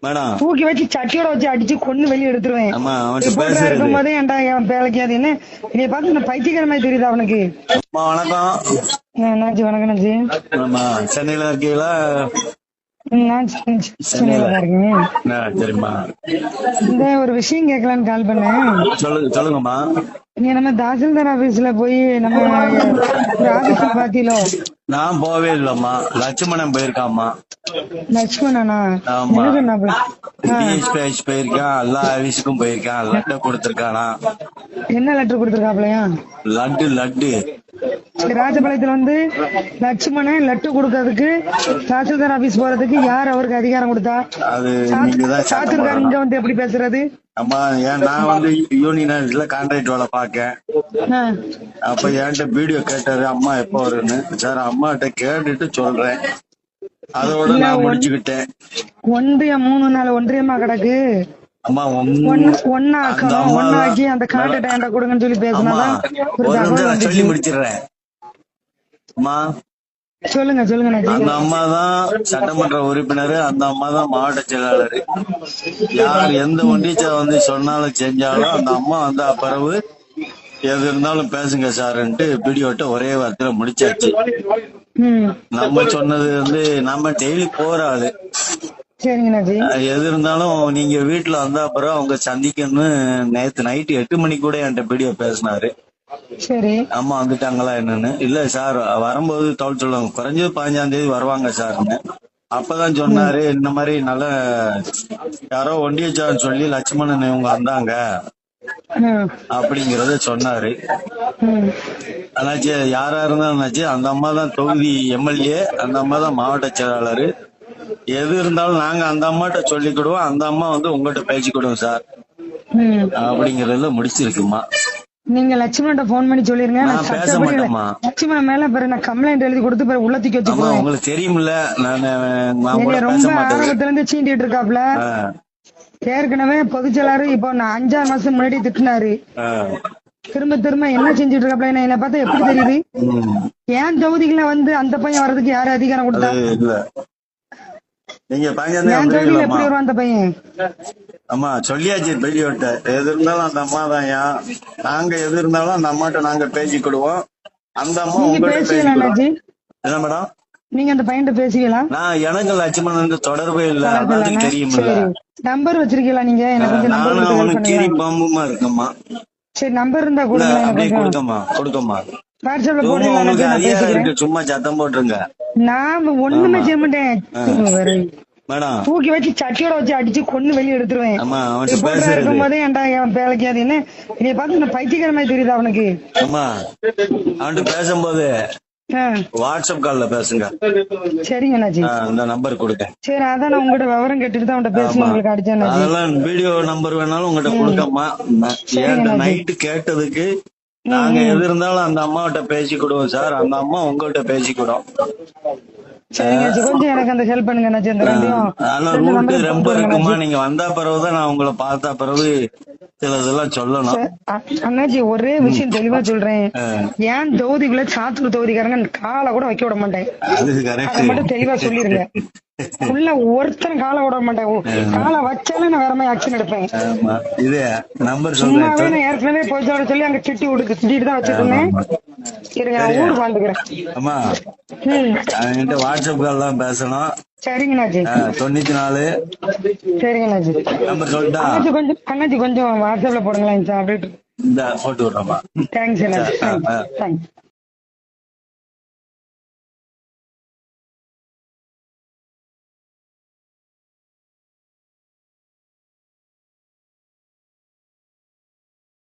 Madam தூக்கி வச்சு சட்டியோட வச்சு அடிச்சு கொண்டு வெளியே எடுத்துருவேன். ஆமா அவன்கிட்ட ரிப்போர்ட்டரா பேசுறது. இருக்கும் போதே ஏன்டா என் வேலைக்காது என்ன என்னைய பார்த்து இந்த பைத்தியக்கார மாதிரி தெரியுது அவனுக்கு. அம்மா வணக்கம். என்னாச்சு? வணக்கம் நாச்சி. ஆமா சென்னையில இருக்கீங்களா? நான் சென்னையில தான் இருக்கேன். சரிம்மா. இந்த ஒரு விஷயம் கேட்கலான்னு கால் பண்ணேன். சொல்லுங்கம்மா. நீங்க நம்ம தாசில்தார் ஆபீஸ்ல போய் நம்ம ஒரு ஆபீஸ்ல பாத்தீங்களோ? நான் போவே இல்லம்மா, லட்சுமணன் போயிருக்காம்மா. லட்சுமணனா? ஆமா என்ன சொன்னாப்ல? டிஎஸ்பிஎஸ் போயிருக்கான், எல்லா ஆபீஸுக்கும் போயிருக்கான், லெட்டர் கொடுத்திருக்கானா. என்ன லெட்டர் கொடுத்திருக்காப்லயா? லட்டு. ராஜபாளையத்துல வந்து லட்சுமணன் லெட்டர் கொடுக்கறதுக்கு தாசில்தார் ஆபீஸ் போறதுக்கு யார் அவருக்கு அதிகாரம் கொடுத்தா? அது நீங்கதான் சாத்திருக்காரு. இங்க வந்து எப்படி பேசுறது? அம்மா நான் வந்து யூனியன் ஆபீஸ்ல கான்ட்ராக்ட் வேலை பாக்கேன். அப்ப என்கிட்ட வீடியோ கேட்டாரு, அம்மா எப்ப வருன்னு. சார் அம்மாட்ட கேட்டுட்டு சொல்றேன், அதோட நான் முடிச்சுக்கிட்டேன். ஒன்றியமா கிடக்கு. அம்மா ஒன்னாக்கி அந்த கான்ட்ராக்ட் கொடுங்கன்னு சொல்லி பேசினாதான் சொல்லி முடிச்சிடுறேன். அம்மா சொல்லுங்க. அந்த அம்மா தான் சட்டமன்ற உறுப்பினர், அந்த அம்மா தான் மாவட்ட செயலாளர். யார் எந்த ஒன்றிய வந்து சொன்னாலும் செஞ்சாலும் அந்த அம்மா வந்தா பிறகு எது இருந்தாலும் பேசுங்க சார்ன்ட்டு வீடியோட்ட ஒரே வாரத்துல முடிச்சாச்சு. நம்ம சொன்னது வந்து நம்ம டெய்லி போற ஆளு. எது இருந்தாலும் நீங்க வீட்டுல வந்தா அப்புறம் அவங்க சந்திக்கணும்னு நேத்து நைட்டு 8 மணிக்கு கூட என்கிட்ட வீடியோ பேசினாரு. சரி அம்மா வந்துட்டாங்களா என்னன்னு. இல்ல சார் வரும்போது தோல் சொல்லுவாங்க, குறைஞ்சது 15ஆம் தேதி வருவாங்க சார்ன்னு. அப்பதான் சொன்னாரு, இந்த மாதிரி நல்ல யாரோ ஒண்டியச்சான்னு சொல்லி லட்சுமணன் இவங்க வந்தாங்க அப்படிங்கறத சொன்னாரு. ஆனாச்சு யாரா இருந்தாச்சு அந்த அம்மா தான் தொகுதி எம்எல்ஏ, அந்த அம்மா தான் மாவட்ட செயலாளர். எது இருந்தாலும் நாங்க அந்த அம்மாட்ட சொல்லிக்கிடுவோம், அந்த அம்மா வந்து உங்ககிட்ட பேசிக்கிடுவோம் சார் அப்படிங்கறதுல முடிச்சிருக்குமா. நீங்க லட்சுமணன் போன் பண்ணி சொல்லிருங்க. நான் பேச மாட்டேம்மா. லட்சுமணன் மேல நான் கம்ப்ளைண்ட் எழுதி கொடுத்து உள்ளத்துக்கு வச்சுக்கோங்க. உங்களுக்கு தெரியுமில்ல, நான் ரொம்ப ஆரம்பத்துல இருந்து சீண்டிட்டு இருக்காப்ல. ஏற்கனவே பொதுச்செயலாளர் இப்போ நான் 5 மாசம் முன்னாடி திட்டினாரு. திரும்ப என்ன செஞ்சுட்டு இருக்காப்ல? என்ன பார்த்தா எப்படி தெரியுது? ஏன் தொகுதிகளை வந்து அந்த பையன் வர்றதுக்கு யாரு அதிகாரம் கொடுத்தா? நீங்க எப்படி வருவான் அந்த பையன்? அம்மா சொல்லியாச்சு பெரியவட்ட, எது இருந்தாலும் அந்த அம்மா தான். நாங்க எது இருந்தாலும் அந்த அம்மாட்ட நாங்க பேசிக்கிடுவோம். அந்த அம்மா பேசுவீங்களா? என்ன மேடம் நீங்க அந்த பையன் பேசுவீங்களா? நான் எனக்கு லட்சுமணனுக்கு தொடர்பே இல்ல, அதான் தெரியுமில்ல. நம்பர் வச்சிருக்கீங்களா நீங்க? எனக்கு நானும் அவனுக்கு கீரி பாம்புமா இருக்கம்மா. சரி நம்பர் இருந்தா கொடுக்கம்மா. வாட்ஸ்அப்ல போடுங்க. சும்மா சத்தம் போட்டுருங்க. நான் ஒண்ணுமே செய்ய மாட்டேன். மேடம் தூக்கி வச்சு சட்டியோட வச்சு அடிச்சு கொண்டு வெளியே எடுத்துருவேன். ரிப்போர்ட்டரா இருக்கும் போதே ஏன்டா என் வேலைக்காது என்ன என்னைய பார்த்து இந்த பைத்தியக்கார மாதிரி தெரியுது அவனுக்கு. அம்மா அவன்கிட்ட பேசும்போது வாட்ஸ்அப் கால்ல பேசுங்க. சரிங்க அண்ணாச்சி, இந்த நம்பர் கொடுங்க. சரி அதான் நான் உங்ககிட்ட விவரம் கேட்டுட்டு தான் அவன்கிட்ட பேசணும். உங்களுக்கு அடிச்சேன். அதெல்லாம் வீடியோ நம்பர் வேணாலும் உங்ககிட்ட கொடுக்கம்மா. நைட்டு கேட்டதுக்கு நாங்க எது இருந்தாலும் அந்த அம்மாவிட்ட பேசிக்கிடுவோம் சார், அந்த அம்மா உங்கள்கிட்ட பேசிக்கிடும். கொஞ்சம் எனக்கு அந்த ஹெல்ப் பண்ணுங்க. ரொம்ப இருக்குமா, நீங்க வந்தா பிறகுதான் நான் உங்களை பார்த்தா பிறகு சில இதெல்லாம் சொல்லணும். அண்ணாச்சி ஒரே விஷயம் தெளிவா சொல்றேன். ஏன் தொகுதிக்குள்ள சாத்தூர் தொகுதிக்காரங்க காலை கூட வைக்க விட மாட்டேன். அது மட்டும் தெளிவா சொல்லிருங்க. உள்ள ஒருத்தன் காலை விட மாட்டேன். காலை வச்சாலும் நான் வேற மாதிரி ஆக்ஷன் எடுப்பேன். இது நம்பர் சும்மாவே நான் ஏற்கனவே போய் சொல்லி அங்க திட்டிட்டு தான் வச்சிருந்தேன். ஊருக்கு வாழ்ந்துக்கிறேன். ஆமா என்கிட்ட வாட்ஸ்அப் கால் தான் பேசணும். சரிங்கண்ணாச்சி. 94. சரிங்கண்ணாச்சி. நம்பர் சொல்லிட்டா அண்ணாச்சி கொஞ்சம் வாட்ஸ்அப்ல போடுங்களேன். இந்த போட்டு விடுறோமா. தேங்க்ஸ் அண்ணாச்சி.